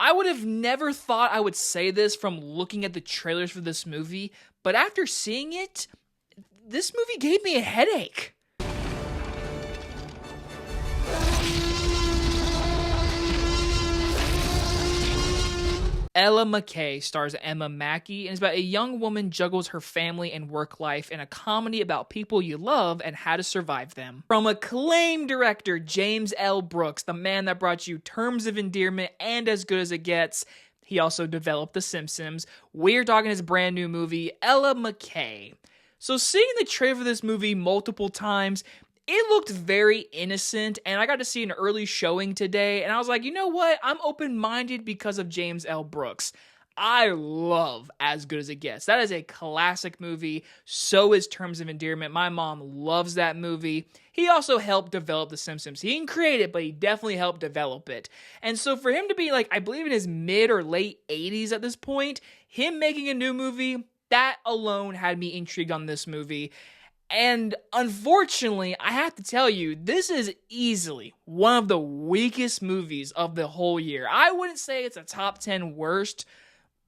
I would have never thought I would say this from looking at the trailers for this movie, but after seeing it, this movie gave me a headache. Emma Mackay stars Emma Mackey and is about a young woman juggles her family and work life in a comedy about people you love and how to survive them. From acclaimed director James L. Brooks, the man that brought you Terms of Endearment and As Good as It Gets, he also developed The Simpsons. We're talking his brand new movie, Emma Mackey. So seeing the trailer for this movie multiple times, it looked very innocent, and I got to see an early showing today, and I was like, you know what? I'm open-minded because of James L. Brooks. I love As Good as It Gets. That is a classic movie. So is Terms of Endearment. My mom loves that movie. He also helped develop The Simpsons. He didn't create it, but he definitely helped develop it. And so for him to be like, I believe in his mid or late 80s at this point, him making a new movie, that alone had me intrigued on this movie. And unfortunately, I have to tell you, this is easily one of the weakest movies of the whole year. I wouldn't say it's a top 10 worst,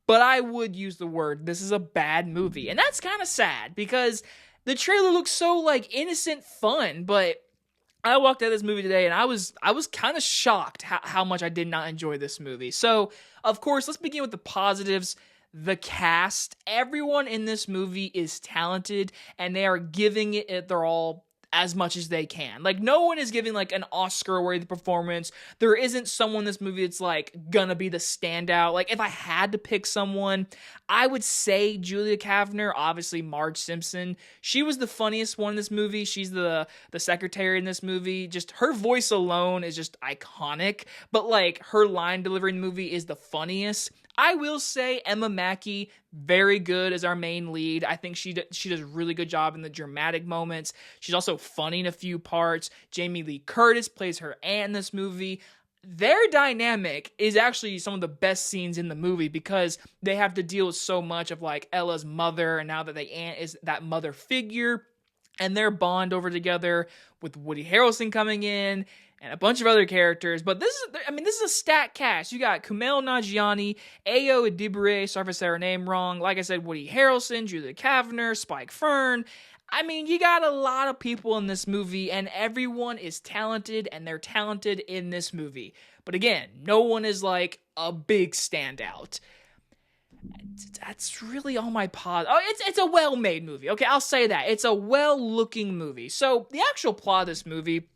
but I would use the word, this is a bad movie. And that's kind of sad, because the trailer looks so, like, innocent fun, but I walked out of this movie today and I was kind of shocked how much I did not enjoy this movie. So, of course, let's begin with the positives. The cast, everyone in this movie is talented, and they are giving it their all as much as they can. Like, no one is giving, like, an Oscar-worthy performance. There isn't someone in this movie that's, like, gonna be the standout. Like, if I had to pick someone, I would say Julia Kavner, obviously Marge Simpson. She was the funniest one in this movie. She's the secretary in this movie. Just her voice alone is just iconic, but, like, her line delivery in the movie is the funniest. I will say Emma Mackey, very good as our main lead. I think she does a really good job in the dramatic moments. She's also funny in a few parts. Jamie Lee Curtis plays her aunt in this movie. Their dynamic is actually some of the best scenes in the movie, because they have to deal with so much of, like, Ella's mother, and now that the aunt is that mother figure, and their bond over together with Woody Harrelson coming in, and a bunch of other characters. But this is a stacked cast. You got Kumail Nanjiani, Ayo Edebiri, sorry if I said her name wrong. Like I said, Woody Harrelson, Julia Kavner, Spike Fearn. I mean, you got a lot of people in this movie, and everyone is talented, and they're talented in this movie. But again, no one is, like, a big standout. That's really all my it's a well-made movie. Okay, I'll say that. It's a well-looking movie. So, the actual plot of this movie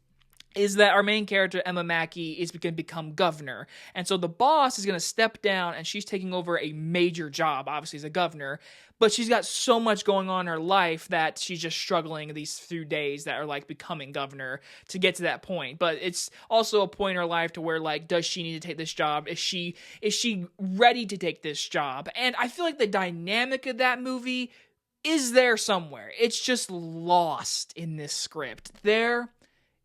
is that our main character, Emma Mackey, is going to become governor. And so the boss is going to step down, and she's taking over a major job, obviously as a governor. But she's got so much going on in her life that she's just struggling these few days that are, like, becoming governor to get to that point. But it's also a point in her life to where, like, does she need to take this job? Is she ready to take this job? And I feel like the dynamic of that movie is there somewhere. It's just lost in this script. There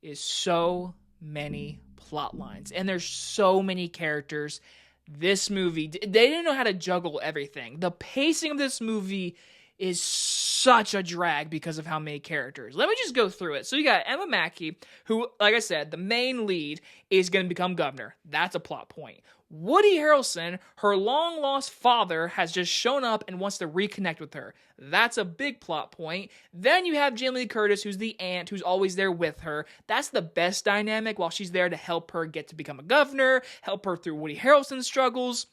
is so many plot lines, and there's so many characters. This movie, they didn't know how to juggle everything. The pacing of this movie is such a drag because of how many characters. Let me just go through it. So you got Emma Mackey, who, like I said, the main lead is going to become governor. That's a plot point. Woody Harrelson, her long-lost father, has just shown up and wants to reconnect with her. That's a big plot point. Then you have Jamie Lee Curtis, who's the aunt, who's always there with her. That's the best dynamic while she's there to help her get to become a governor, help her through Woody Harrelson's struggles.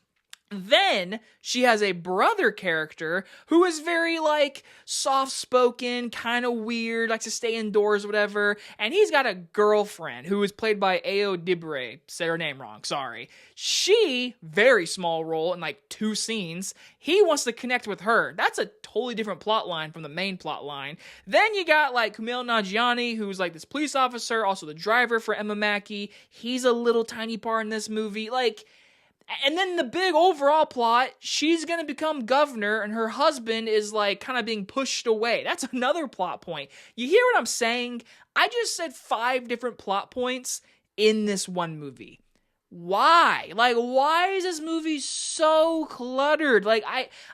Then she has a brother character who is very, like, soft-spoken, kind of weird, likes to stay indoors, whatever. And he's got a girlfriend who is played by Ayo Edebiri. Said her name wrong, sorry. She, very small role in, like, 2 scenes. He wants to connect with her. That's a totally different plot line from the main plot line. Then you got, like, Kumail Nanjiani, who's, like, this police officer, also the driver for Emma Mackey. He's a little tiny part in this movie. Like, and then the big overall plot, she's going to become governor, and her husband is, like, kind of being pushed away. That's another plot point. You hear what I'm saying? I just said 5 different plot points in this one movie. why? Like, why is this movie so cluttered? Like,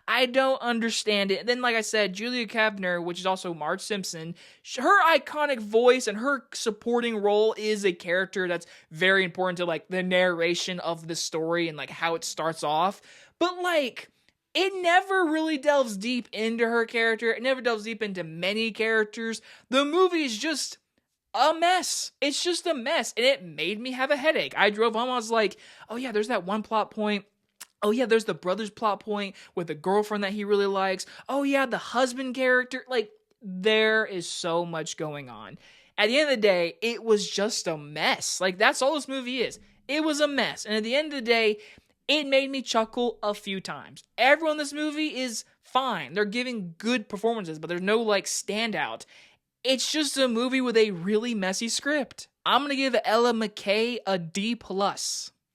I don't understand it. And then, like I said, Julia Kavner, which is also Marge Simpson, her iconic voice and her supporting role is a character that's very important to, like, the narration of the story and, like, how it starts off. But, like, it never really delves deep into her character. It never delves deep into many characters. The movie is just a mess. It's just a mess. And it made me have a headache. I drove home. I was like, oh yeah, there's that one plot point. Oh yeah, there's the brother's plot point with a girlfriend that he really likes. Oh yeah, the husband character. Like, there is so much going on. At the end of the day, it was just a mess. Like, that's all this movie is. It was a mess. And at the end of the day, it made me chuckle a few times. Everyone in this movie is fine. They're giving good performances, but there's no, like, standout. It's just a movie with a really messy script. I'm going to give Emma Mackey a D+.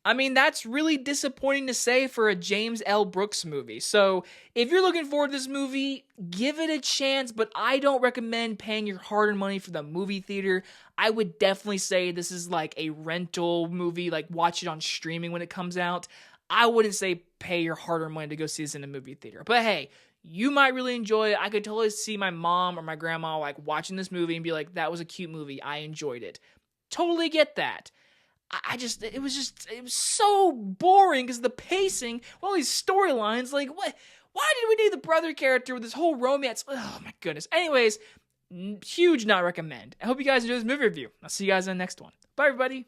I mean, that's really disappointing to say for a James L. Brooks movie. So, if you're looking forward to this movie, give it a chance, but I don't recommend paying your hard-earned money for the movie theater. I would definitely say this is like a rental movie, like watch it on streaming when it comes out. I wouldn't say pay your hard-earned money to go see this in a movie theater. But hey, you might really enjoy it. I could totally see my mom or my grandma like watching this movie and be like, that was a cute movie. I enjoyed it. Totally get that. It was so boring because the pacing, all these storylines, like, what? Why did we need the brother character with this whole romance? Oh my goodness. Anyways, huge not recommend. I hope you guys enjoy this movie review. I'll see you guys in the next one. Bye, everybody.